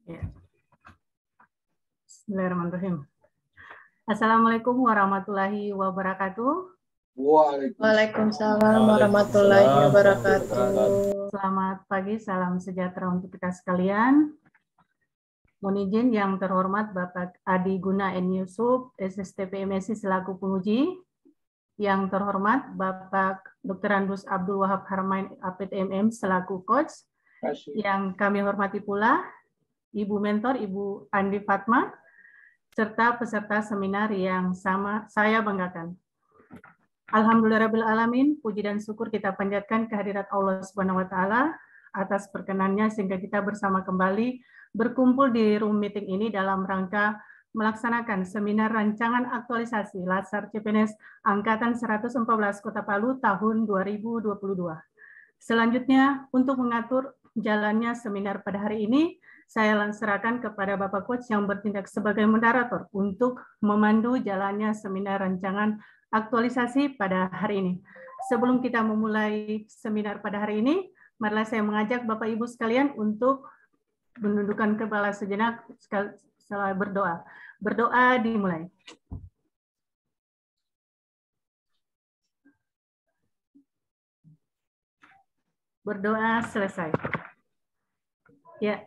Ya. Bismillahirrahmanirrahim. Assalamualaikum warahmatullahi wabarakatuh. Waalaikumsalam warahmatullahi wabarakatuh. Selamat pagi, salam sejahtera untuk kita sekalian. Mohon izin yang terhormat Bapak Adi Guna N. Yusuf, SSTP MSI selaku penguji. Yang terhormat Bapak Dr. Andus Abdul Wahab Harmain APT MM selaku coach. Yang kami hormati pula Ibu Mentor, Ibu Andi Fatma, serta peserta seminar yang sama saya banggakan. Alhamdulillahirrahmanirrahim, puji dan syukur kita panjatkan kehadirat Allah Subhanahu wa Ta'ala atas perkenannya sehingga kita bersama kembali berkumpul di room meeting ini dalam rangka melaksanakan seminar rancangan aktualisasi Latsar CPNS Angkatan 114 Kota Palu tahun 2022. Selanjutnya, untuk mengatur jalannya seminar pada hari ini, saya serahkan kepada Bapak Coach yang bertindak sebagai moderator untuk memandu jalannya seminar rancangan aktualisasi pada hari ini. Sebelum kita memulai seminar pada hari ini, marilah saya mengajak Bapak Ibu sekalian untuk menundukkan kepala sejenak, setelah berdoa. Berdoa dimulai. Berdoa selesai. Ya,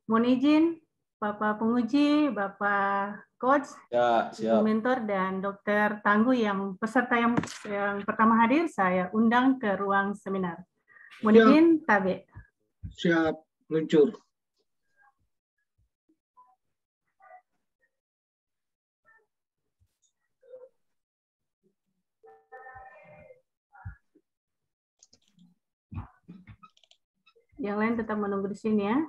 mohon izin Bapak penguji, Bapak coach, ya, Ibu mentor, dan Dokter Tangguh yang peserta yang pertama hadir, saya undang ke ruang seminar. Mohon izin, Tabe. Siap, luncur. Yang lain tetap menunggu di sini ya.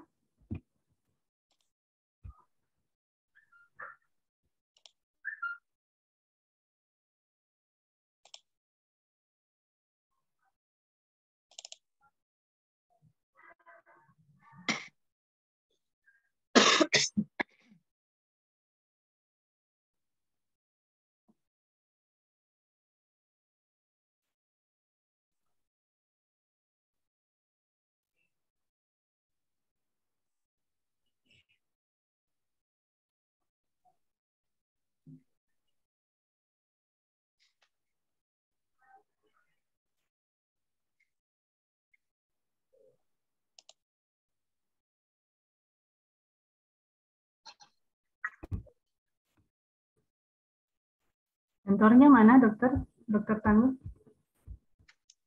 Mentornya mana, Dokter? Dokter Tangguh?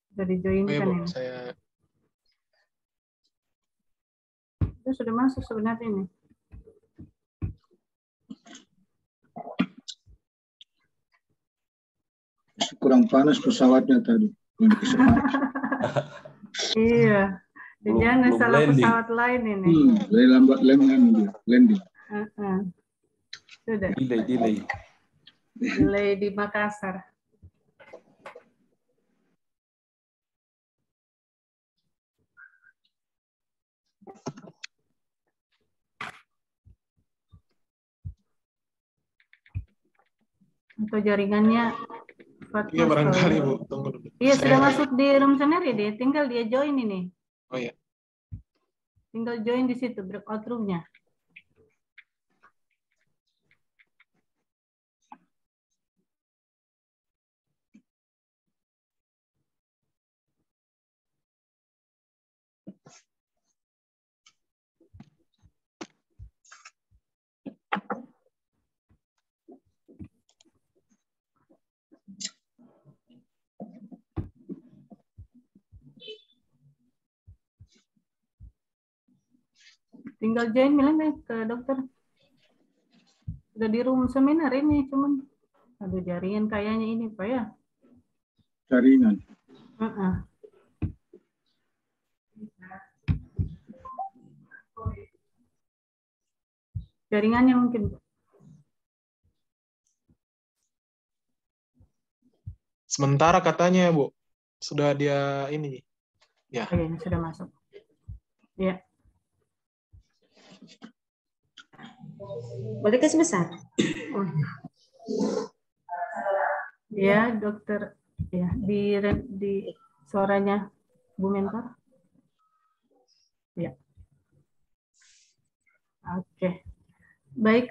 Sudah di-join-kan ini? Itu sudah masuk sebenarnya ini. Kurang panas pesawatnya tadi. Iya. Jangan salah pesawat lain ini. Lambat landing. Sudah. Delay di Makassar. Atau jaringannya Iya barangkali Bu, tunggu dulu. Iya sudah masuk di room sendiri dia, tinggal dia join ini. Oh iya. Tinggal join di situ breakout room-nya. Tinggal join bilang deh ke dokter. Udah di room seminar ini cuman aduh jaringan kayaknya ini Pak ya. Jaringan. Jaringannya mungkin. Sementara katanya Bu, sudah dia ini. Ya. Oh, ini sudah masuk. Ya. Boleh kasih besar? Ya, dokter. Ya, di suaranya Bu Mentor. Ya. Oke. Baik,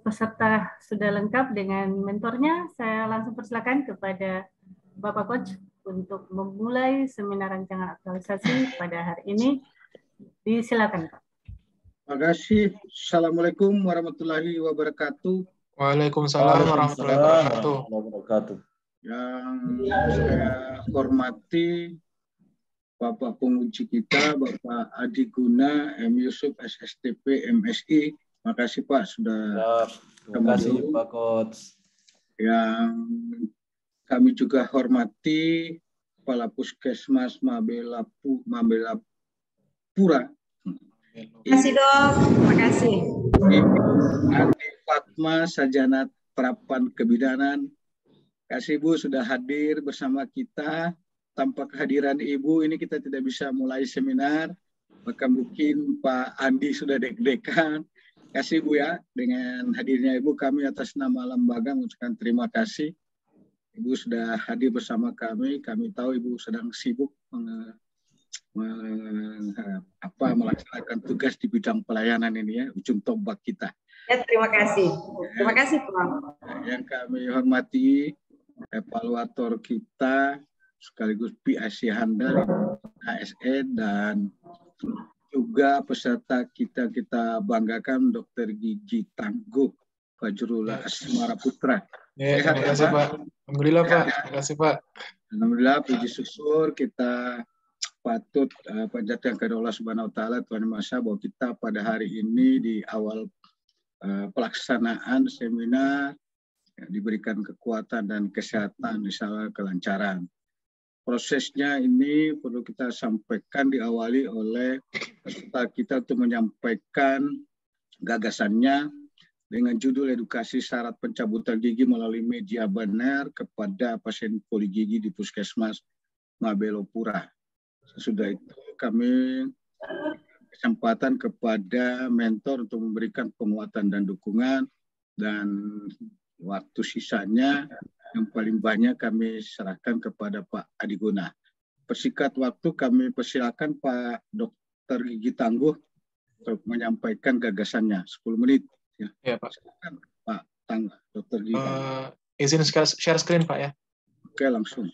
peserta sudah lengkap dengan mentornya. Saya langsung persilakan kepada Bapak Coach untuk memulai seminar rancangan aktualisasi pada hari ini. Disilakan, Pak. Terima kasih. Assalamualaikum warahmatullahi wabarakatuh. Waalaikumsalam warahmatullahi wabarakatuh. Yang saya hormati Bapak penguji kita, Bapak Adi Guna, M. Yusuf, SSTP, MSI. Terima kasih Pak sudah. Terima kasih Pak Coach. Yang kami juga hormati Kepala Puskesmas Mabelapura. Terima kasih Dok, terima kasih. Andi Fatma, Sarjana Terapan Kebidanan. Kasih Ibu sudah hadir bersama kita. Tanpa kehadiran Ibu ini kita tidak bisa mulai seminar. Maka mungkin Pak Andi sudah deg-degan. Kasih Ibu ya, dengan hadirnya Ibu kami atas nama lembaga mengucapkan terima kasih. Ibu sudah hadir bersama kami. Kami tahu Ibu sedang sibuk melaksanakan tugas di bidang pelayanan ini ya, ujung tombak kita. Ya, terima kasih. Terima kasih Pak. Yang kami hormati evaluator kita sekaligus PIC handal ASN dan juga peserta kita banggakan Dr. Gigi Tangguh Fajrullah Asmara Putra. Ya, terima kasih Pak. Alhamdulillah Pak. Terima kasih Pak. Alhamdulillah puji syukur kita patut panjatkan Allah Subhanahu wa taala Tuhan Yang Maha Esa bahwa kita pada hari ini di awal pelaksanaan seminar diberikan kekuatan dan kesehatan misalnya kelancaran. Prosesnya ini perlu kita sampaikan diawali oleh peserta kita untuk menyampaikan gagasannya dengan judul edukasi syarat pencabutan gigi melalui media benar kepada pasien poligigi di Puskesmas Mabelapura. Sesudah itu kami kesempatan kepada mentor untuk memberikan penguatan dan dukungan, dan waktu sisanya yang paling banyak kami serahkan kepada Pak Adi Guna. Persingkat waktu kami persilakan Pak Dr. Gigi Tangguh untuk menyampaikan gagasannya 10 menit. Ya Pak. Silakan Pak Tangguh, Dr. Gigi Tangguh. Izin share screen Pak ya. Oke, langsung.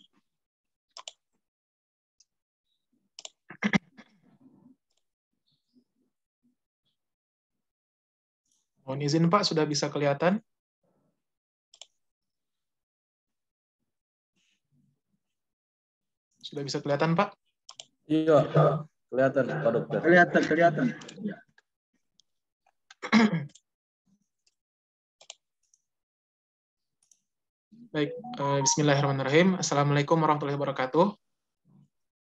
Mohon izin Pak, sudah bisa kelihatan? Sudah bisa kelihatan Pak? Iya, kelihatan Pak Dokter. Kelihatan. Ya. Baik, bismillahirrahmanirrahim. Assalamualaikum warahmatullahi wabarakatuh.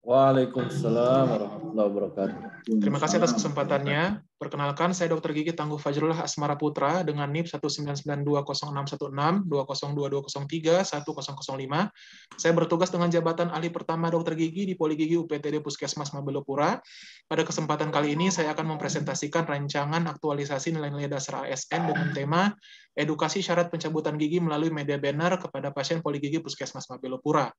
Waalaikumsalam warahmatullahi wabarakatuh. Terima kasih atas kesempatannya. Perkenalkan, saya Dr. Gigi Tangguh Fajrullah Asmara Putra dengan NIP 199201616, 202203, 1005. Saya bertugas dengan jabatan ahli pertama Dr. Gigi di Poligigi UPTD Puskesmas Mabelapura. Pada kesempatan kali ini saya akan mempresentasikan rancangan aktualisasi nilai-nilai dasar ASN dengan tema edukasi syarat pencabutan gigi melalui media banner kepada pasien poligigi Puskesmas Mabelapura.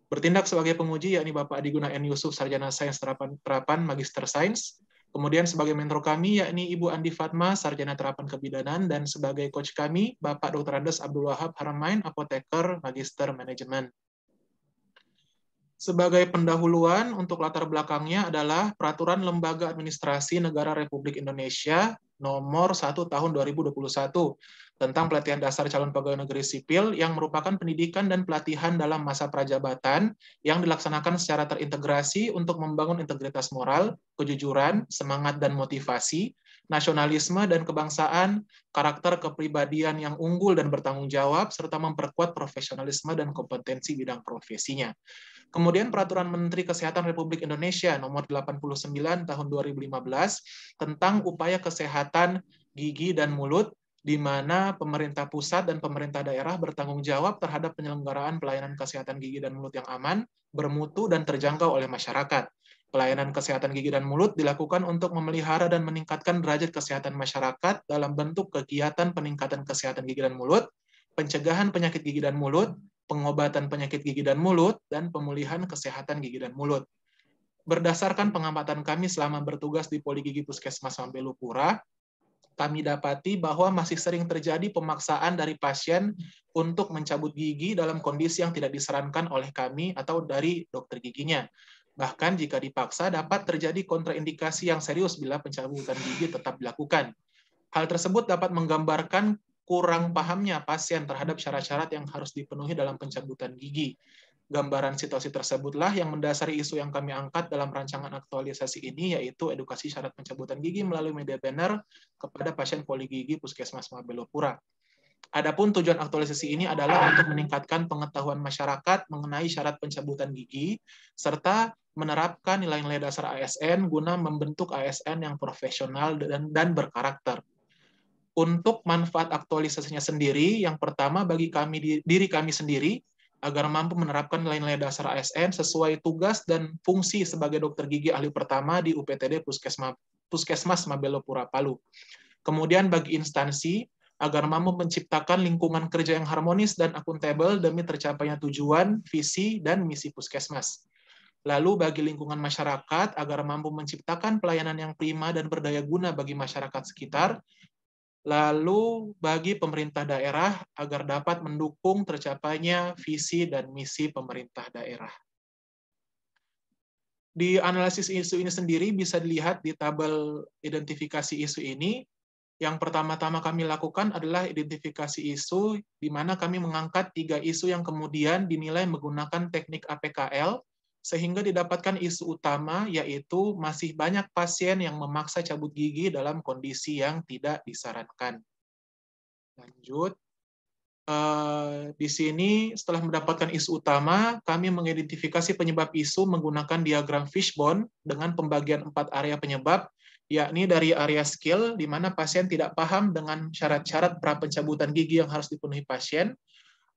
Bertindak sebagai penguji yakni Bapak Adi Guna N. Yusuf, Sarjana Sains Terapan Magister Sains. Kemudian sebagai mentor kami yakni Ibu Andi Fatma, Sarjana Terapan Kebidanan, dan sebagai coach kami Bapak Dr. Andes Abdul Wahab Haramain, Apoteker Magister Manajemen. Sebagai pendahuluan untuk latar belakangnya adalah Peraturan Lembaga Administrasi Negara Republik Indonesia Nomor 1 Tahun 2021 tentang pelatihan dasar calon pegawai negeri sipil yang merupakan pendidikan dan pelatihan dalam masa prajabatan yang dilaksanakan secara terintegrasi untuk membangun integritas moral, kejujuran, semangat dan motivasi, nasionalisme dan kebangsaan, karakter kepribadian yang unggul dan bertanggung jawab, serta memperkuat profesionalisme dan kompetensi bidang profesinya. Kemudian Peraturan Menteri Kesehatan Republik Indonesia Nomor 89 Tahun 2015 tentang upaya kesehatan gigi dan mulut, di mana pemerintah pusat dan pemerintah daerah bertanggung jawab terhadap penyelenggaraan pelayanan kesehatan gigi dan mulut yang aman, bermutu, dan terjangkau oleh masyarakat. Pelayanan kesehatan gigi dan mulut dilakukan untuk memelihara dan meningkatkan derajat kesehatan masyarakat dalam bentuk kegiatan peningkatan kesehatan gigi dan mulut, pencegahan penyakit gigi dan mulut, pengobatan penyakit gigi dan mulut, dan pemulihan kesehatan gigi dan mulut. Berdasarkan pengamatan kami selama bertugas di Poligigi Puskesmas Mabelapura, kami dapati bahwa masih sering terjadi pemaksaan dari pasien untuk mencabut gigi dalam kondisi yang tidak disarankan oleh kami atau dari dokter giginya. Bahkan jika dipaksa dapat terjadi kontraindikasi yang serius bila pencabutan gigi tetap dilakukan. Hal tersebut dapat menggambarkan kurang pahamnya pasien terhadap syarat-syarat yang harus dipenuhi dalam pencabutan gigi. Gambaran situasi tersebutlah yang mendasari isu yang kami angkat dalam rancangan aktualisasi ini, yaitu edukasi syarat pencabutan gigi melalui media banner kepada pasien poligigi Puskesmas Mabelopura. Adapun tujuan aktualisasi ini adalah untuk meningkatkan pengetahuan masyarakat mengenai syarat pencabutan gigi, serta menerapkan nilai-nilai dasar ASN guna membentuk ASN yang profesional dan berkarakter. Untuk manfaat aktualisasinya sendiri, yang pertama bagi diri kami sendiri, agar mampu menerapkan nilai-nilai dasar ASN sesuai tugas dan fungsi sebagai dokter gigi ahli pertama di UPTD Puskesmas Mabelopura Palu. Kemudian bagi instansi, agar mampu menciptakan lingkungan kerja yang harmonis dan akuntabel demi tercapainya tujuan, visi, dan misi Puskesmas. Lalu bagi lingkungan masyarakat, agar mampu menciptakan pelayanan yang prima dan berdaya guna bagi masyarakat sekitar. Lalu bagi pemerintah daerah agar dapat mendukung tercapainya visi dan misi pemerintah daerah. Di analisis isu ini sendiri bisa dilihat di tabel identifikasi isu ini. Yang pertama-tama kami lakukan adalah identifikasi isu, di mana kami mengangkat 3 isu yang kemudian dinilai menggunakan teknik APKL, sehingga didapatkan isu utama, yaitu masih banyak pasien yang memaksa cabut gigi dalam kondisi yang tidak disarankan. Lanjut. Di sini, setelah mendapatkan isu utama, kami mengidentifikasi penyebab isu menggunakan diagram fishbone dengan pembagian 4 area penyebab, yakni dari area skill, di mana pasien tidak paham dengan syarat-syarat pra-pencabutan gigi yang harus dipenuhi pasien.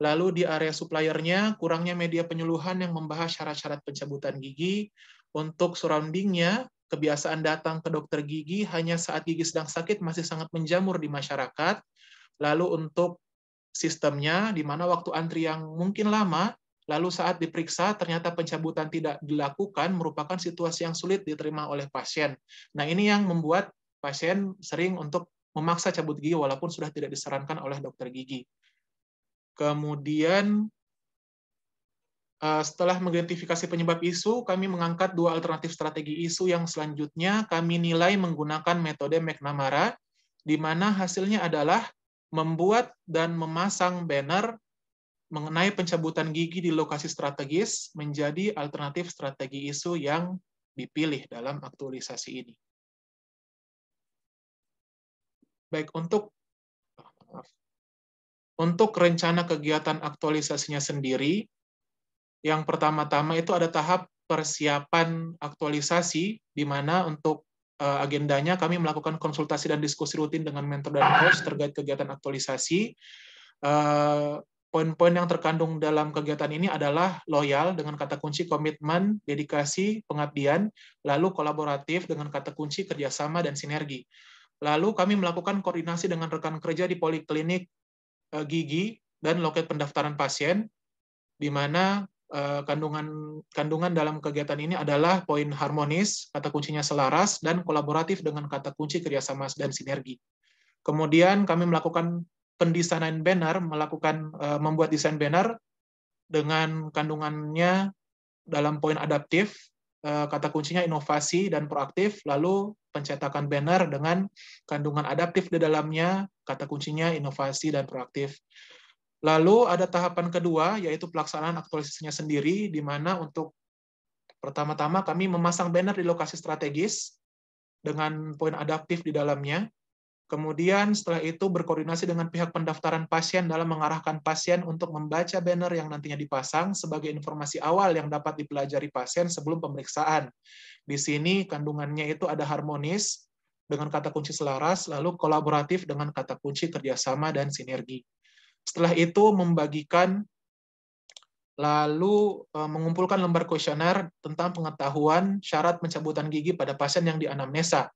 Lalu di area suppliernya, kurangnya media penyuluhan yang membahas syarat-syarat pencabutan gigi. Untuk surroundingnya, kebiasaan datang ke dokter gigi hanya saat gigi sedang sakit masih sangat menjamur di masyarakat. Lalu untuk sistemnya, di mana waktu antri yang mungkin lama, lalu saat diperiksa ternyata pencabutan tidak dilakukan, merupakan situasi yang sulit diterima oleh pasien. Nah, ini yang membuat pasien sering untuk memaksa cabut gigi walaupun sudah tidak disarankan oleh dokter gigi. Kemudian, setelah mengidentifikasi penyebab isu, kami mengangkat 2 alternatif strategi isu yang selanjutnya kami nilai menggunakan metode McNamara, di mana hasilnya adalah membuat dan memasang banner mengenai pencabutan gigi di lokasi strategis menjadi alternatif strategi isu yang dipilih dalam aktualisasi ini. Baik, untuk rencana kegiatan aktualisasinya sendiri, yang pertama-tama itu ada tahap persiapan aktualisasi, di mana untuk agendanya kami melakukan konsultasi dan diskusi rutin dengan mentor dan coach terkait kegiatan aktualisasi. Poin-poin yang terkandung dalam kegiatan ini adalah loyal dengan kata kunci komitmen, dedikasi, pengabdian, lalu kolaboratif dengan kata kunci kerjasama dan sinergi. Lalu kami melakukan koordinasi dengan rekan kerja di poliklinik gigi dan loket pendaftaran pasien, di mana kandungan dalam kegiatan ini adalah poin harmonis, kata kuncinya selaras, dan kolaboratif dengan kata kunci kerjasama dan sinergi. Kemudian kami melakukan pendesainan banner, membuat desain banner dengan kandungannya dalam poin adaptif, kata kuncinya inovasi dan proaktif, lalu pencetakan banner dengan kandungan adaptif di dalamnya, kata kuncinya inovasi dan proaktif. Lalu ada tahapan kedua, yaitu pelaksanaan aktualisasinya sendiri, di mana untuk pertama-tama kami memasang banner di lokasi strategis dengan poin adaptif di dalamnya. Kemudian setelah itu berkoordinasi dengan pihak pendaftaran pasien dalam mengarahkan pasien untuk membaca banner yang nantinya dipasang sebagai informasi awal yang dapat dipelajari pasien sebelum pemeriksaan. Di sini kandungannya itu ada harmonis dengan kata kunci selaras, lalu kolaboratif dengan kata kunci kerjasama dan sinergi. Setelah itu membagikan, lalu mengumpulkan lembar kuesioner tentang pengetahuan syarat pencabutan gigi pada pasien yang dianamnesa.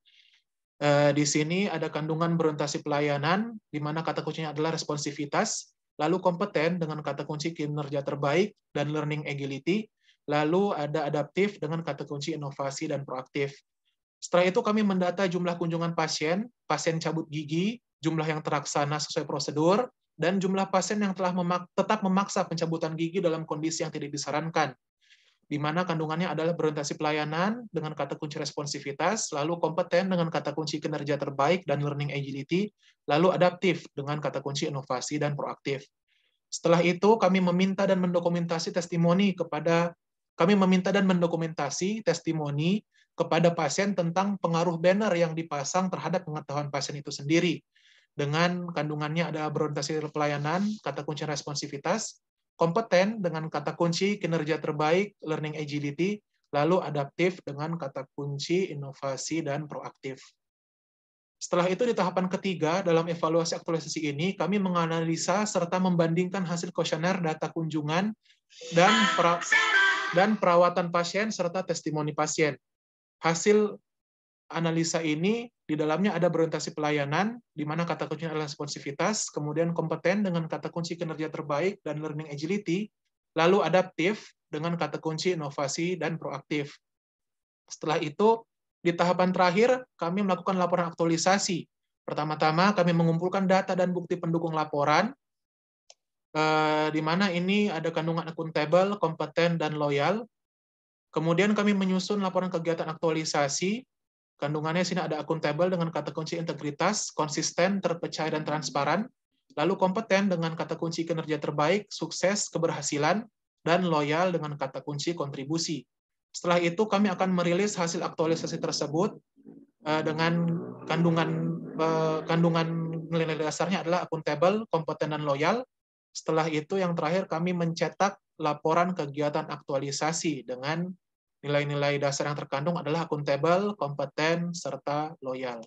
Di sini ada kandungan berorientasi pelayanan, di mana kata kuncinya adalah responsivitas, lalu kompeten dengan kata kunci kinerja terbaik dan learning agility, lalu ada adaptif dengan kata kunci inovasi dan proaktif. Setelah itu kami mendata jumlah kunjungan pasien, pasien cabut gigi, jumlah yang terlaksana sesuai prosedur, dan jumlah pasien yang telah tetap memaksa pencabutan gigi dalam kondisi yang tidak disarankan, di mana kandungannya adalah berorientasi pelayanan dengan kata kunci responsivitas, lalu kompeten dengan kata kunci kinerja terbaik dan learning agility, lalu adaptif dengan kata kunci inovasi dan proaktif. Setelah itu kami meminta dan mendokumentasi testimoni kepada pasien tentang pengaruh banner yang dipasang terhadap pengetahuan pasien itu sendiri. Dengan kandungannya ada berorientasi pelayanan, kata kunci responsivitas, kompeten dengan kata kunci kinerja terbaik, learning agility, lalu adaptif dengan kata kunci inovasi dan proaktif. Setelah itu di tahapan ketiga dalam evaluasi aktualisasi ini, kami menganalisa serta membandingkan hasil kuesioner data kunjungan dan perawatan pasien serta testimoni pasien. Hasil analisa ini di dalamnya ada berorientasi pelayanan, di mana kata kuncinya adalah responsivitas, kemudian kompeten dengan kata kunci kinerja terbaik dan learning agility, lalu adaptif dengan kata kunci inovasi dan proaktif. Setelah itu, di tahapan terakhir, kami melakukan laporan aktualisasi. Pertama-tama, kami mengumpulkan data dan bukti pendukung laporan, di mana ini ada kandungan akuntabel, kompeten, dan loyal. Kemudian kami menyusun laporan kegiatan aktualisasi. Kandungannya sini ada akuntabel dengan kata kunci integritas, konsisten, terpercaya, dan transparan. Lalu kompeten dengan kata kunci kinerja terbaik, sukses, keberhasilan, dan loyal dengan kata kunci kontribusi. Setelah itu kami akan merilis hasil aktualisasi tersebut dengan kandungan nilai dasarnya adalah akuntabel, kompeten, dan loyal. Setelah itu yang terakhir kami mencetak laporan kegiatan aktualisasi dengan nilai-nilai dasar yang terkandung adalah akuntabel, kompeten, serta loyal.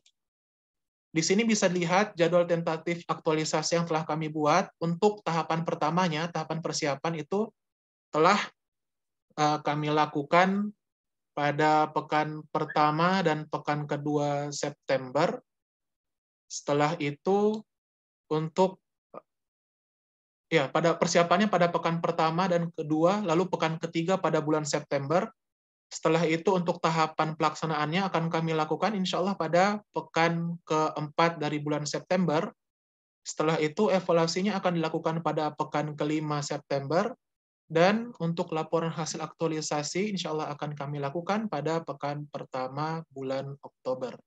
Di sini bisa dilihat jadwal tentatif aktualisasi yang telah kami buat. Untuk tahapan pertamanya, tahapan persiapan itu telah kami lakukan pada pekan pertama dan pekan kedua September. Setelah itu untuk pada persiapannya pada pekan pertama dan kedua, lalu pekan ketiga pada bulan September. Setelah itu untuk tahapan pelaksanaannya akan kami lakukan insya Allah pada pekan keempat dari bulan September. Setelah itu evaluasinya akan dilakukan pada pekan kelima September. Dan untuk laporan hasil aktualisasi insya Allah akan kami lakukan pada pekan pertama bulan Oktober.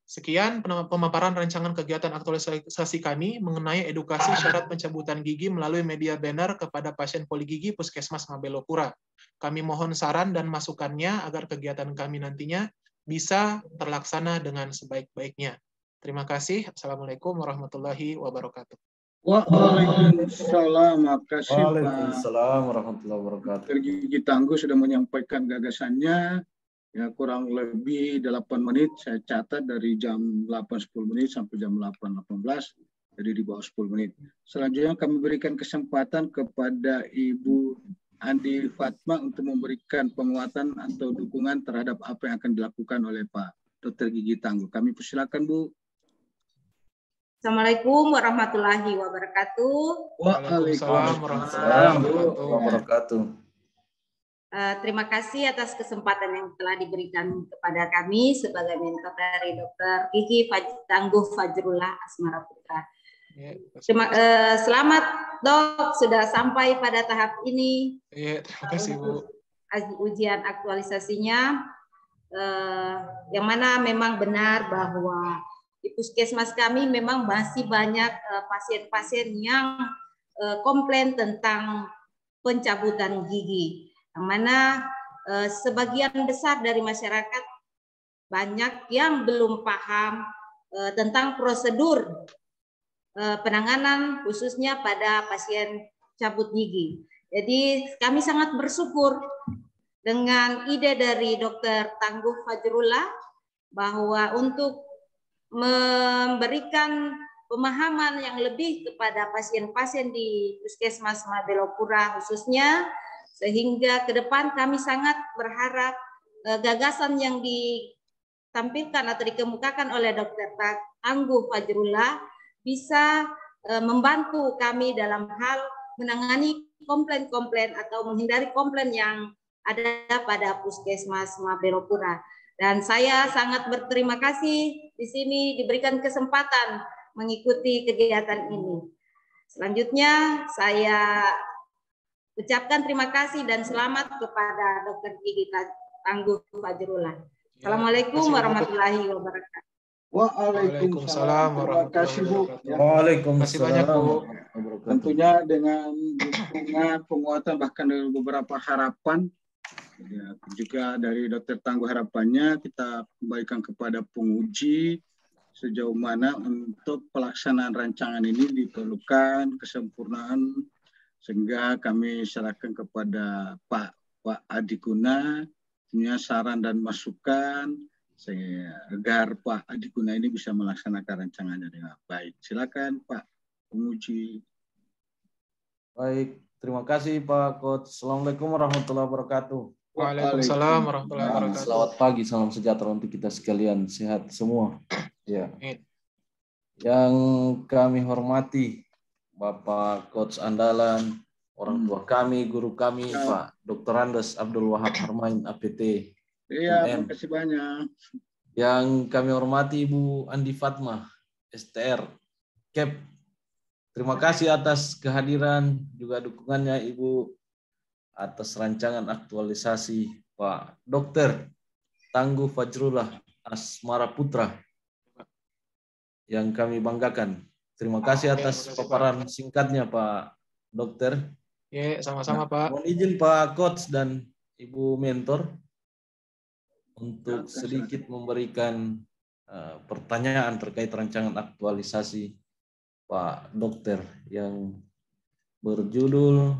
Sekian pemaparan rancangan kegiatan aktualisasi kami mengenai edukasi syarat pencabutan gigi melalui media banner kepada pasien poligigi Puskesmas Mabelopura. Kami mohon saran dan masukannya agar kegiatan kami nantinya bisa terlaksana dengan sebaik-baiknya. Terima kasih. Assalamualaikum warahmatullahi wabarakatuh. Waalaikumsalam. Makasih Waalaikumsalam warahmatullahi wabarakatuh. Dr. Gigi Tangguh sudah menyampaikan gagasannya. Ya, kurang lebih 8 menit saya catat dari jam 8.10 menit sampai jam 8.18, jadi di bawah 10 menit. Selanjutnya kami berikan kesempatan kepada Ibu Andi Fatma untuk memberikan penguatan atau dukungan terhadap apa yang akan dilakukan oleh Pak Dr. Gigi Tangguh. Kami persilakan Bu. Assalamualaikum warahmatullahi wabarakatuh. Waalaikumsalam warahmatullahi wabarakatuh. Terima kasih atas kesempatan yang telah diberikan kepada kami sebagai mentor dari Dr. Gigi Tangguh Fajrullah Asmara Putra. Selamat Dok, sudah sampai pada tahap ini. Terima kasih Bu. Ujian aktualisasinya, yang mana memang benar bahwa di puskesmas kami memang masih banyak pasien-pasien yang komplain tentang pencabutan gigi. Yang mana sebagian besar dari masyarakat banyak yang belum paham tentang prosedur penanganan khususnya pada pasien cabut gigi. Jadi kami sangat bersyukur dengan ide dari Dr. Tangguh Fajrullah bahwa untuk memberikan pemahaman yang lebih kepada pasien-pasien di Puskesmas Mabelopura khususnya, sehingga ke depan kami sangat berharap gagasan yang ditampilkan atau dikemukakan oleh Dr. Tangguh Fajrullah bisa membantu kami dalam hal menangani komplain-komplain atau menghindari komplain yang ada pada Puskesmas Mabelopura. Dan saya sangat berterima kasih di sini diberikan kesempatan mengikuti kegiatan ini. Selanjutnya saya ucapkan terima kasih dan selamat kepada Dr. Gigi Tangguh Fajrullah. Assalamualaikum warahmatullahi wabarakatuh. Waalaikumsalam. Terima kasih Bu. Waalaikumsalam. banyak, Bu. Tentunya dengan dukungan, penguatan, bahkan dari beberapa harapan, ya, juga dari Dr. Tangguh harapannya kita kembalikan kepada penguji sejauh mana untuk pelaksanaan rancangan ini diperlukan kesempurnaan, sehingga kami serahkan kepada Pak Adi Guna punya saran dan masukan agar Pak Adi Guna ini bisa melaksanakan rancangannya dengan baik. Silakan Pak penguji. Baik, terima kasih Pak Coach. Assalamualaikum warahmatullahi wabarakatuh. Waalaikumsalam warahmatullahi wabarakatuh. Selamat pagi, salam sejahtera untuk kita sekalian, sehat semua. Ya. Yang kami hormati Bapak Coach andalan, orang tua kami, guru kami, Pak Dr. Andes Abdul Wahab Harmain, APT. Iya, terima kasih banyak. Yang kami hormati Ibu Andi Fatma, STR, KEP. Terima kasih atas kehadiran, juga dukungannya Ibu atas rancangan aktualisasi Pak Dr. Tangguh Fajrullah Asmara Putra yang kami banggakan. Terima kasih atas paparan singkatnya Pak Dokter. Ya, sama-sama Pak. Mohon izin Pak Coach dan Ibu Mentor untuk sedikit memberikan pertanyaan terkait rancangan aktualisasi Pak Dokter yang berjudul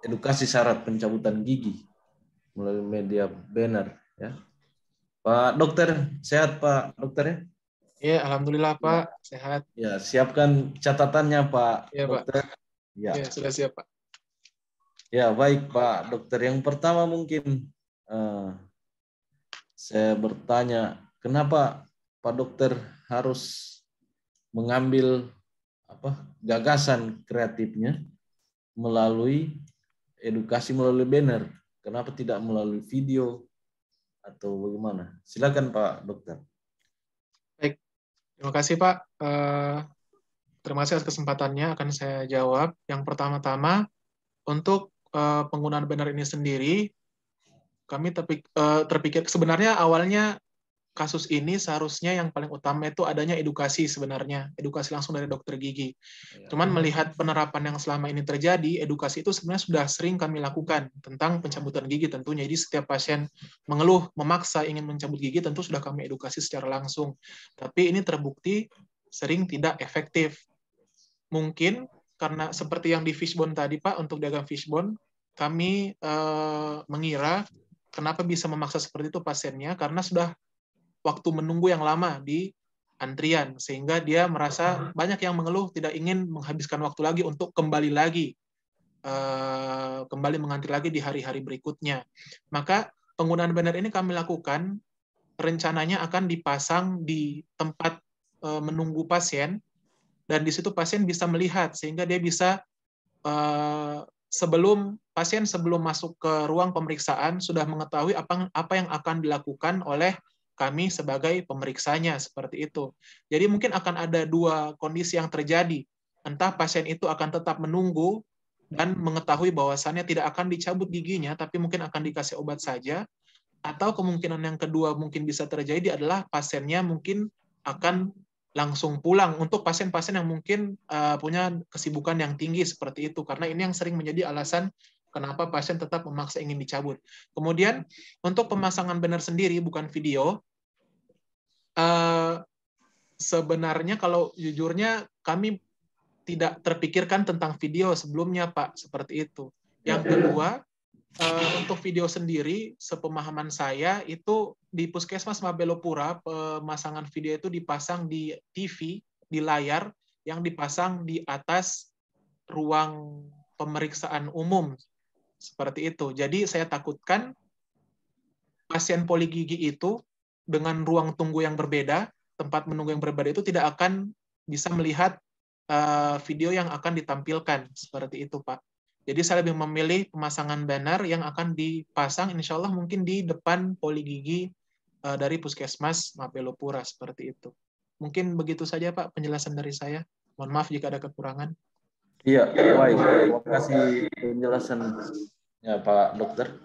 edukasi syarat pencabutan gigi melalui media banner. Ya. Pak Dokter, sehat Pak Dokter ya? Ya, alhamdulillah Pak, sehat. Ya, siapkan catatannya Pak Ya, Dokter. Pak. Ya. Ya, sudah siap Pak. Ya, baik Pak Dokter. Yang pertama mungkin saya bertanya, kenapa Pak Dokter harus mengambil gagasan kreatifnya melalui edukasi melalui banner? Kenapa tidak melalui video atau bagaimana? Silakan Pak Dokter. Baik, terima kasih Pak. Terima kasih atas kesempatannya, akan saya jawab. Yang pertama-tama, untuk penggunaan banner ini sendiri, kami terpikir sebenarnya awalnya kasus ini seharusnya yang paling utama itu adanya edukasi sebenarnya, edukasi langsung dari dokter gigi. Cuman melihat penerapan yang selama ini terjadi, edukasi itu sebenarnya sudah sering kami lakukan tentang pencabutan gigi tentunya. Jadi setiap pasien mengeluh, memaksa ingin mencabut gigi, tentu sudah kami edukasi secara langsung. Tapi ini terbukti sering tidak efektif. Mungkin karena seperti yang di fishbone tadi Pak, untuk dagang fishbone, kami mengira kenapa bisa memaksa seperti itu pasiennya, karena sudah waktu menunggu yang lama di antrian, sehingga dia merasa banyak yang mengeluh tidak ingin menghabiskan waktu lagi untuk kembali mengantri lagi di hari-hari berikutnya. Maka penggunaan banner ini kami lakukan, rencananya akan dipasang di tempat menunggu pasien, dan di situ pasien bisa melihat, sehingga dia bisa sebelum masuk ke ruang pemeriksaan sudah mengetahui apa yang akan dilakukan oleh kami sebagai pemeriksanya, seperti itu. Jadi mungkin akan ada dua kondisi yang terjadi. Entah pasien itu akan tetap menunggu dan mengetahui bahwasannya tidak akan dicabut giginya, tapi mungkin akan dikasih obat saja. Atau kemungkinan yang kedua mungkin bisa terjadi adalah pasiennya mungkin akan langsung pulang, untuk pasien-pasien yang mungkin punya kesibukan yang tinggi seperti itu. Karena ini yang sering menjadi alasan kenapa pasien tetap memaksa ingin dicabut. Kemudian untuk pemasangan banner sendiri, bukan video, sebenarnya kalau jujurnya kami tidak terpikirkan tentang video sebelumnya Pak, seperti itu. Yang kedua, untuk video sendiri, sepemahaman saya itu di Puskesmas Mabelopura, pemasangan video itu dipasang di TV, di layar, yang dipasang di atas ruang pemeriksaan umum, seperti itu. Jadi saya takutkan pasien poligigi itu dengan ruang tunggu yang berbeda, tempat menunggu yang berbeda itu tidak akan bisa melihat video yang akan ditampilkan, seperti itu Pak. Jadi saya lebih memilih pemasangan banner yang akan dipasang insya Allah mungkin di depan poli gigi dari Puskesmas Mapelopura, seperti itu. Mungkin begitu saja Pak penjelasan dari saya. Mohon maaf jika ada kekurangan. Iya, baik. Terima kasih penjelasannya Pak Dokter.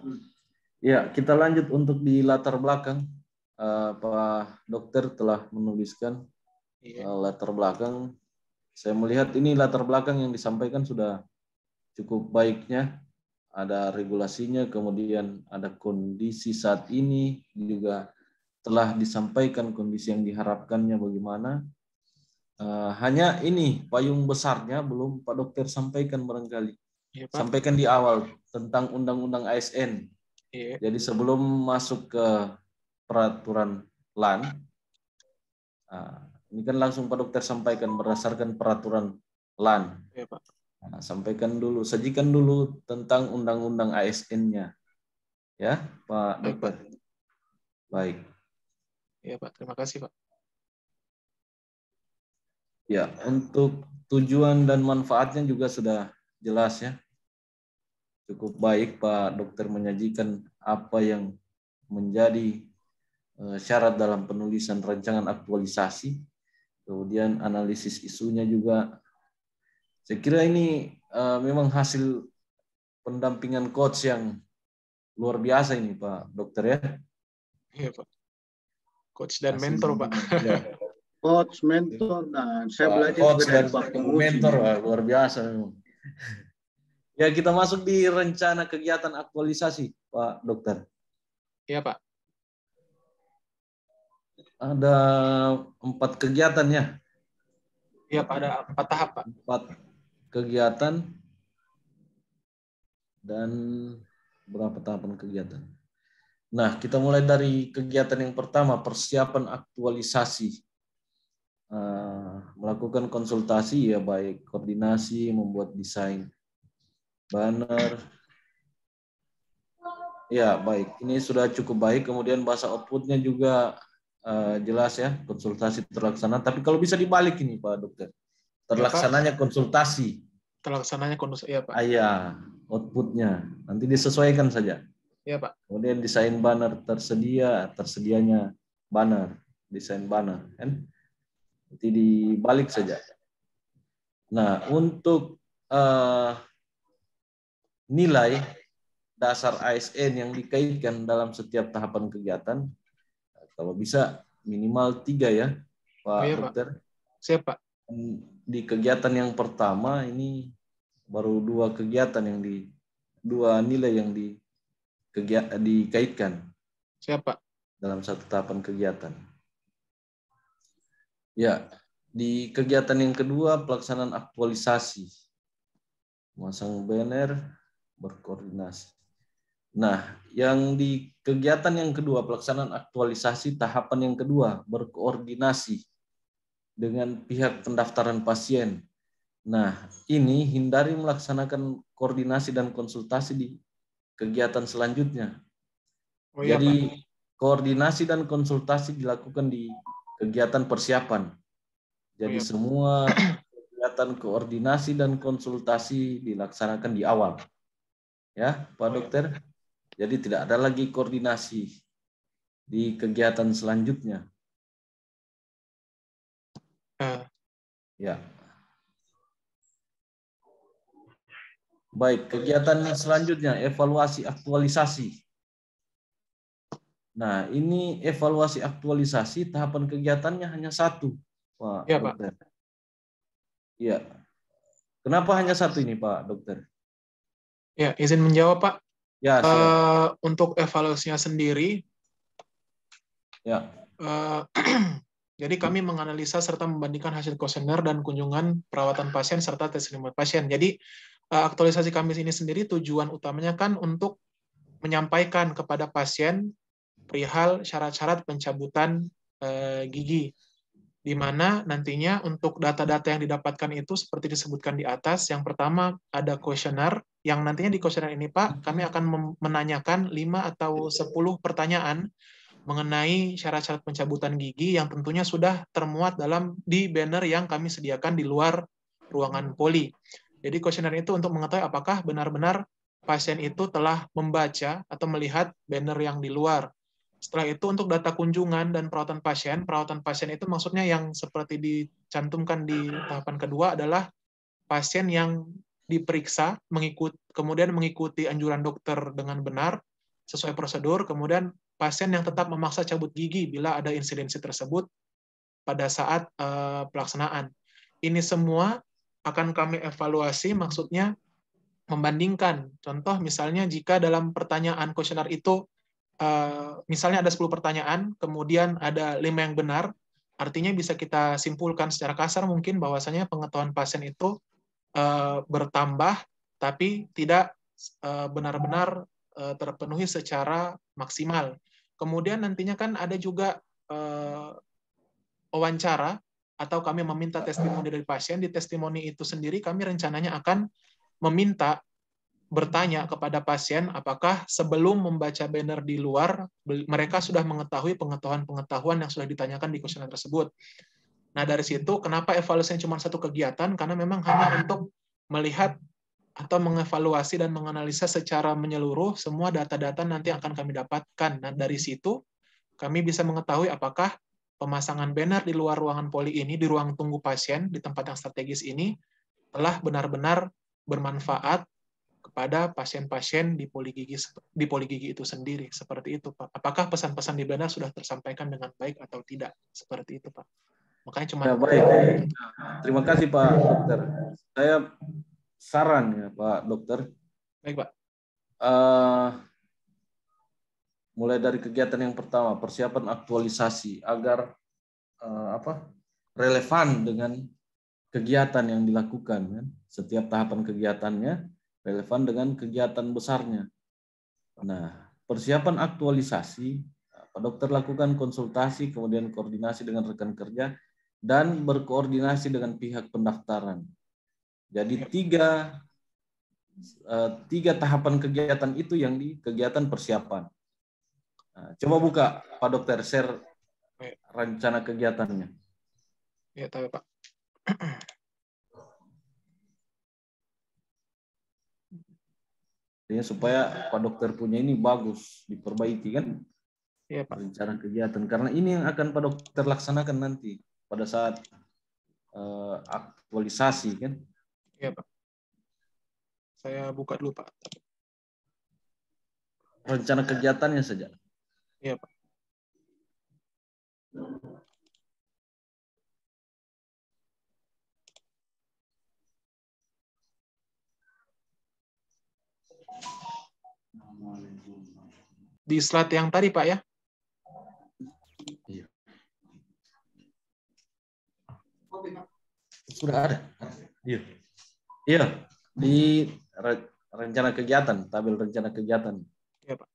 Ya, kita lanjut untuk di latar belakang. Pak Dokter telah menuliskan latar belakang. Saya melihat ini latar belakang yang disampaikan sudah cukup baiknya. Ada regulasinya, kemudian ada kondisi saat ini, juga telah disampaikan kondisi yang diharapkannya bagaimana. Hanya ini payung besarnya belum Pak Dokter sampaikan barangkali. Ya, Pak. Sampaikan di awal tentang Undang-Undang ASN. Ya. Jadi sebelum masuk ke peraturan LAN, ini kan langsung Pak Dokter sampaikan berdasarkan peraturan LAN. Ya, Pak. Sampaikan dulu, sajikan dulu tentang Undang-Undang ASN-nya. Ya, Pak Dokter. Baik. Ya, Pak. Terima kasih, Pak. Ya, untuk tujuan dan manfaatnya juga sudah jelas ya. Cukup baik Pak Dokter menyajikan apa yang menjadi syarat dalam penulisan rancangan aktualisasi. Kemudian analisis isunya juga. Saya kira ini memang hasil pendampingan coach yang luar biasa ini Pak Dokter ya. Iya Pak. Coach dan mentor Pak. Ya. Coach, mentor, dan saya belajar coach dan mentor, luar biasa. Ya, kita masuk di rencana kegiatan aktualisasi, Pak Dokter. Iya, Pak. Ada 4 kegiatan ya? Iya, Pak. Ada 4 tahap, Pak. 4 kegiatan dan berapa tahapan kegiatan? Nah, kita mulai dari kegiatan yang pertama, persiapan aktualisasi. Melakukan konsultasi ya, baik koordinasi, membuat desain banner. Ya, baik. Ini sudah cukup baik. Kemudian bahasa outputnya juga jelas ya, konsultasi terlaksana. Tapi kalau bisa dibalik ini Pak Dokter, terlaksananya konsultasi. Terlaksananya konsultasi, ya Pak. Iya, outputnya. Nanti disesuaikan saja. Ya Pak. Kemudian desain banner tersedianya banner, desain banner. Kan? Nanti dibalik saja. Nah, untuk nilai dasar ASN yang dikaitkan dalam setiap tahapan kegiatan, kalau bisa minimal 3 ya, Pak Dokter. Siap, Pak. Di kegiatan yang pertama ini baru 2 kegiatan yang 2 nilai yang dikaitkan. Siap, Pak. Dalam satu tahapan kegiatan. Ya, di kegiatan yang kedua pelaksanaan aktualisasi. Masang banner, berkoordinasi. Nah, yang di kegiatan yang kedua, pelaksanaan aktualisasi, tahapan yang kedua, berkoordinasi dengan pihak pendaftaran pasien. Nah, ini hindari melaksanakan koordinasi dan konsultasi di kegiatan selanjutnya. Iya, jadi, Pak. Koordinasi dan konsultasi dilakukan di kegiatan persiapan. Jadi, semua kegiatan koordinasi dan konsultasi dilaksanakan di awal. Ya, Pak Dokter. Jadi tidak ada lagi koordinasi di kegiatan selanjutnya. Ya. Baik, kegiatan selanjutnya evaluasi aktualisasi. Nah, ini evaluasi aktualisasi tahapan kegiatannya hanya 1, Pak Dokter. Pak. Ya. Kenapa hanya 1 ini, Pak Dokter? Ya, izin menjawab, Pak. Ya, untuk evaluasinya sendiri, ya. Jadi kami menganalisa serta membandingkan hasil kuesioner dan kunjungan perawatan pasien serta testimoni pasien. Jadi aktualisasi kami ini sendiri tujuan utamanya kan untuk menyampaikan kepada pasien perihal syarat-syarat pencabutan gigi, di mana nantinya untuk data-data yang didapatkan itu seperti disebutkan di atas. Yang pertama ada kuesioner, yang nantinya di kuesioner ini Pak, kami akan menanyakan 5 atau 10 pertanyaan mengenai syarat-syarat pencabutan gigi yang tentunya sudah termuat di banner yang kami sediakan di luar ruangan poli. Jadi kuesioner itu untuk mengetahui apakah benar-benar pasien itu telah membaca atau melihat banner yang di luar. Setelah itu untuk data kunjungan dan perawatan pasien itu maksudnya yang seperti dicantumkan di tahapan kedua adalah pasien yang diperiksa, kemudian mengikuti anjuran dokter dengan benar, sesuai prosedur, kemudian pasien yang tetap memaksa cabut gigi bila ada insidensi tersebut pada saat pelaksanaan. Ini semua akan kami evaluasi, maksudnya membandingkan. Contoh misalnya jika dalam pertanyaan kuesioner itu misalnya ada 10 pertanyaan, kemudian ada 5 yang benar, artinya bisa kita simpulkan secara kasar mungkin bahwasanya pengetahuan pasien itu bertambah, tapi tidak benar-benar terpenuhi secara maksimal. Kemudian nantinya kan ada juga wawancara, atau kami meminta testimoni dari pasien. Di testimoni itu sendiri kami rencananya akan meminta bertanya kepada pasien apakah sebelum membaca banner di luar mereka sudah mengetahui pengetahuan-pengetahuan yang sudah ditanyakan di kuesioner tersebut. Nah, dari situ kenapa evaluasinya cuma satu kegiatan? Karena memang hanya untuk melihat atau mengevaluasi dan menganalisa secara menyeluruh semua data-data nanti akan kami dapatkan. Nah, dari situ kami bisa mengetahui apakah pemasangan banner di luar ruangan poli ini, di ruang tunggu pasien, di tempat yang strategis ini, telah benar-benar bermanfaat kepada pasien-pasien di poli gigi itu sendiri. Seperti itu, Pak. Apakah pesan-pesan di banner sudah tersampaikan dengan baik atau tidak? Seperti itu, Pak. Makanya cuma... Ya, baik. Terima kasih, Pak Dokter. Saya saran ya, Pak Dokter. Baik, Pak. Mulai dari kegiatan yang pertama, persiapan aktualisasi agar relevan dengan kegiatan yang dilakukan. Kan? Setiap tahapan kegiatannya relevan dengan kegiatan besarnya. Nah, persiapan aktualisasi, Pak Dokter lakukan konsultasi, kemudian koordinasi dengan rekan kerja, dan berkoordinasi dengan pihak pendaftaran. Jadi tiga tahapan kegiatan itu yang di kegiatan persiapan. Nah, coba buka, Pak Dokter, share rencana kegiatannya. Ya, tahu, Pak. Ya, supaya Pak Dokter punya ini bagus, diperbaiki kan? Iya, Pak. Rencana kegiatan. Karena ini yang akan Pak Dokter laksanakan nanti pada saat aktualisasi kan? Iya, Pak. Saya buka dulu, Pak. Rencana kegiatannya saja. Iya, Pak. Di slide yang tadi, Pak, ya? Iya. Sudah ada. Iya. Iya, di rencana kegiatan, tabel rencana kegiatan. Iya, Pak.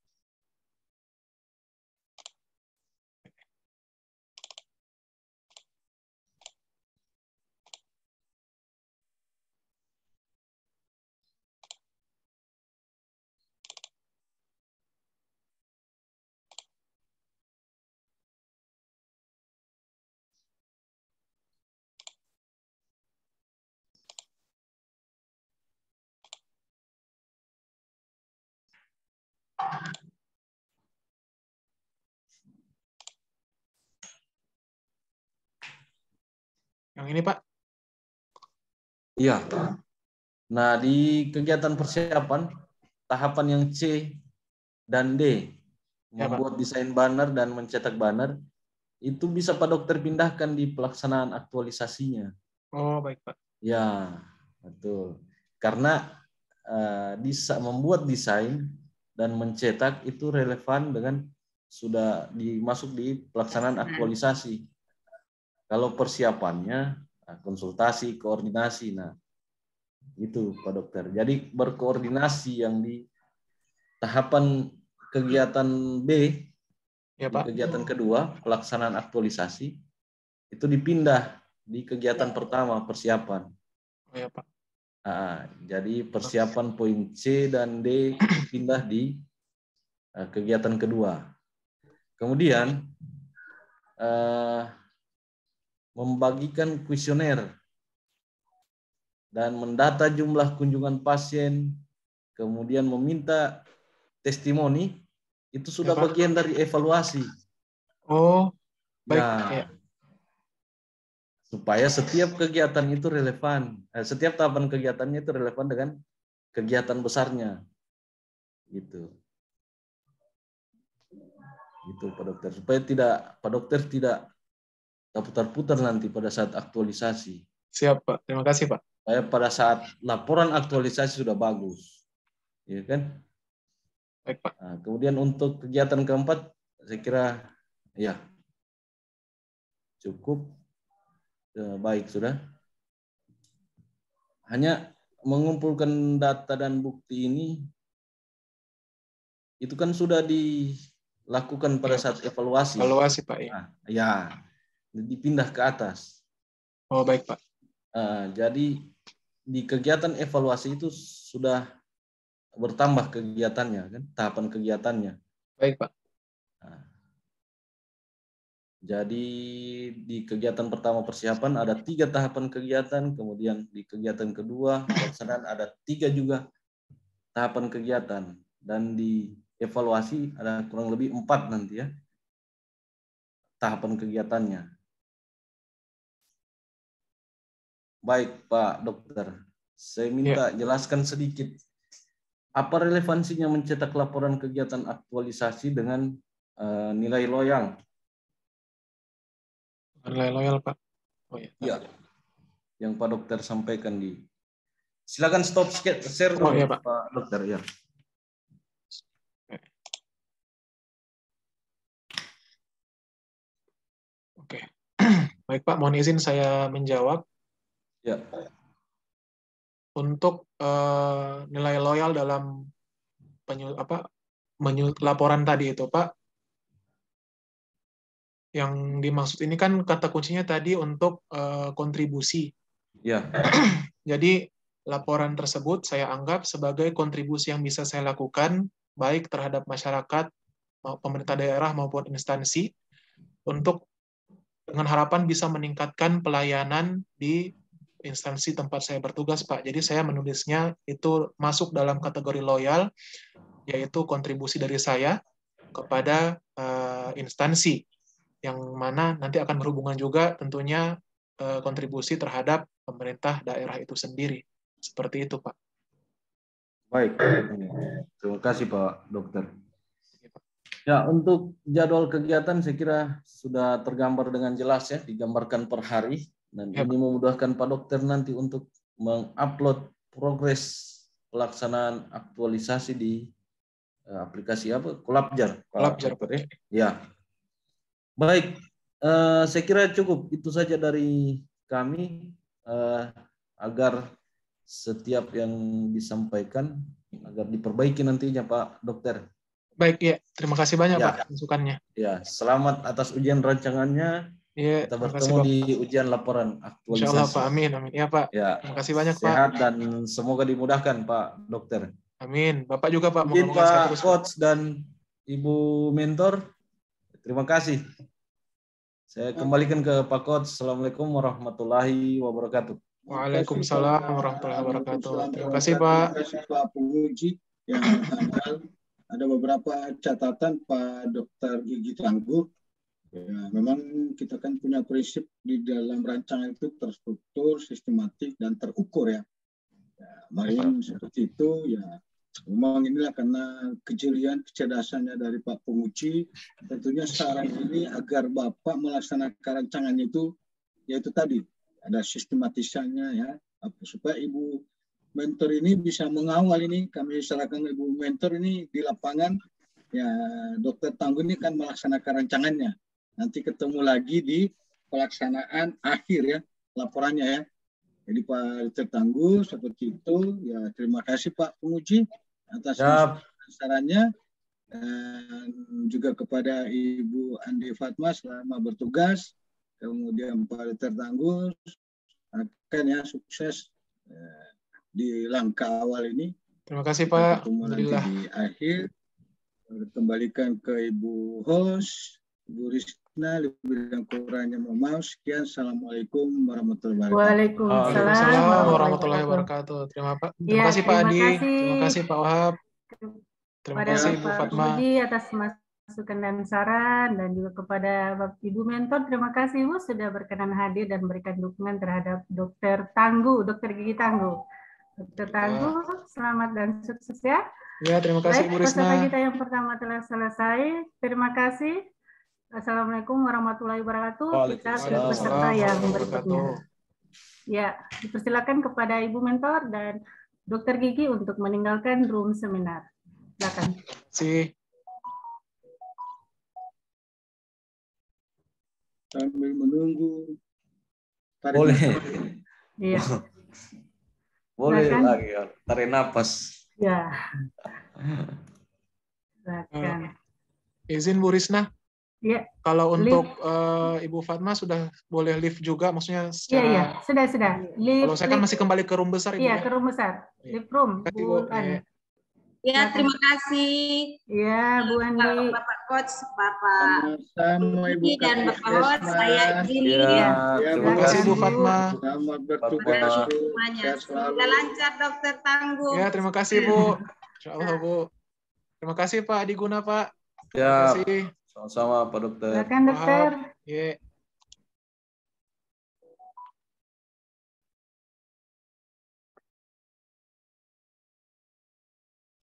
Yang ini, Pak? Iya. Nah, di kegiatan persiapan, tahapan yang C dan D, membuat desain banner dan mencetak banner, itu bisa Pak Dokter pindahkan di pelaksanaan aktualisasinya. Oh, baik, Pak. Ya, betul. Karena membuat desain dan mencetak itu relevan dengan sudah dimasuk di pelaksanaan aktualisasi. Kalau persiapannya, konsultasi, koordinasi, nah itu Pak Dokter. Jadi berkoordinasi yang di tahapan kegiatan B, Ya, di Pak. kegiatan kedua, pelaksanaan aktualisasi, itu dipindah di kegiatan pertama, persiapan. Oh, ya, Pak. Nah, jadi persiapan poin C dan D pindah di kegiatan kedua. Kemudian membagikan kuesioner dan mendata jumlah kunjungan pasien, kemudian meminta testimoni, itu sudah bagian dari evaluasi. Oh, baik. Ya, supaya setiap kegiatan itu relevan, setiap tahapan kegiatannya itu relevan dengan kegiatan besarnya, gitu. Gitu Pak Dokter, supaya Pak Dokter tidak putar-putar nanti pada saat aktualisasi. Siap Pak, terima kasih Pak. Supaya pada saat laporan aktualisasi sudah bagus, ya kan? Baik Pak. Nah, kemudian untuk kegiatan keempat, saya kira ya cukup baik sudah. Hanya mengumpulkan data dan bukti ini, itu kan sudah dilakukan pada saat evaluasi. Evaluasi Pak. Ya. Nah, ya, dipindah ke atas. Oh baik Pak. Jadi di kegiatan evaluasi itu sudah bertambah kegiatannya, kan? Tahapan kegiatannya. Baik Pak. Nah, jadi di kegiatan pertama persiapan ada 3 tahapan kegiatan, kemudian di kegiatan kedua pelaksanaan ada 3 juga tahapan kegiatan, dan di evaluasi ada kurang lebih 4 nanti ya tahapan kegiatannya. Baik Pak Dokter, saya minta jelaskan sedikit apa relevansinya mencetak laporan kegiatan aktualisasi dengan nilai loyal. Nilai loyal Pak. Oh ya. Ya, yang Pak Dokter sampaikan di. Silakan stop share dulu iya, Pak. Pak Dokter ya. Oke. Baik Pak, mohon izin saya menjawab. Ya. Untuk nilai loyal dalam laporan tadi itu Pak, yang dimaksud ini kan kata kuncinya tadi untuk kontribusi. Ya. Jadi laporan tersebut saya anggap sebagai kontribusi yang bisa saya lakukan baik terhadap masyarakat, pemerintah daerah maupun instansi, untuk dengan harapan bisa meningkatkan pelayanan di instansi tempat saya bertugas, Pak. Jadi saya menulisnya itu masuk dalam kategori loyal, yaitu kontribusi dari saya kepada instansi, yang mana nanti akan berhubungan juga tentunya kontribusi terhadap pemerintah daerah itu sendiri. Seperti itu, Pak. Baik. Terima kasih Pak Dokter. Ya, untuk jadwal kegiatan saya kira sudah tergambar dengan jelas ya, digambarkan per hari, dan ini memudahkan Pak Dokter nanti untuk mengupload progres pelaksanaan aktualisasi di aplikasi apa? Kolabjar. Kolabjar, Pak. Ya. Baik, saya kira cukup itu saja dari kami agar setiap yang disampaikan agar diperbaiki nantinya Pak Dokter. Baik, ya. Terima kasih banyak Pak masukannya. Ya, selamat atas ujian rancangannya. Ya, kita bertemu di ujian laporan aktualisasi. Insyaallah Pak, amin, amin. Ya Pak. Ya, terima kasih banyak Pak. Sehat dan semoga dimudahkan Pak Dokter. Amin. Bapak juga Pak. Izin Pak Coach dan Ibu Mentor. Terima kasih. Saya kembalikan ke Pak Coach. Assalamualaikum warahmatullahi wabarakatuh. Waalaikumsalam warahmatullahi wabarakatuh. Terima kasih Pak. Terima kasih Pak Penguji yang handal. Ada beberapa catatan Pak Dr. Gigi Tangguh. Ya, memang kita kan punya prinsip di dalam rancangan itu terstruktur, sistematik, dan terukur ya. Mari seperti itu ya. Memang inilah karena kejelian, kecerdasannya dari Pak Penguji. Tentunya saran ini agar Bapak melaksanakan rancangannya itu, yaitu tadi ada sistematisasinya ya, supaya Ibu Mentor ini bisa mengawal ini. Kami serahkan Ibu Mentor ini di lapangan. Ya, Dr. Tangguh ini kan melaksanakan rancangannya. Nanti ketemu lagi di pelaksanaan akhir ya, laporannya ya. Jadi Pak Dr. Tangguh seperti itu. Ya, terima kasih Pak Penguji atas sarannya. Dan juga kepada Ibu Andi Fatma selama bertugas. Kemudian Pak Dr. Tangguh akan ya sukses di langkah awal ini. Terima kasih Pak. Ketemu nanti di akhir. Kembalikan ke Ibu host. Bu Risna, lebih dan kurangnya mohon maaf. Sekian, Assalamualaikum warahmatullahi wabarakatuh. Waalaikumsalam warahmatullahi wabarakatuh. Terima kasih Pak Adi. Terima kasih Pak Wahab. Terima kasih Ibu Fatma. Budi atas masukan dan saran, dan juga kepada Ibu Mentor. Terima kasih Ibu sudah berkenan hadir dan memberikan dukungan terhadap Dokter Gigi Tangguh. Dokter Tangguh, selamat dan sukses ya. Ya, terima kasih Bu Risna. Peserta kita yang pertama telah selesai. Terima kasih. Assalamualaikum warahmatullahi wabarakatuh. Kita ke peserta yang berikutnya. Ya, dipersilakan kepada Ibu Mentor dan Dokter Gigi untuk meninggalkan room seminar. Silakan. Terima kasih. Sambil menunggu. Boleh. Iya. Boleh Silakan. lagi ya. Tarik nafas. Ya. Silakan. Izin Bu Risna. Iya. Kalau untuk Ibu Fatma sudah boleh live juga, maksudnya secara... Iya, sudah. Kalau saya kan masih kembali ke room besar, Ibu. Iya, ke room besar. Live room, Bu Ani. Ya, terima kasih. Ya, Bu Andi. Bapak Coach, Bapak Sama Ibu dan Bapak Host, saya izin Terima kasih Bu Fatma. Selamat bertugas. semuanya. Semoga lancar Dokter Tangguh. Ya, terima kasih Bu. Insya Allah Bu. Terima kasih Pak Adi Guna Pak. Ya. Terima kasih. Sama-sama Pak Dokter. Silakan Dokter. Ya.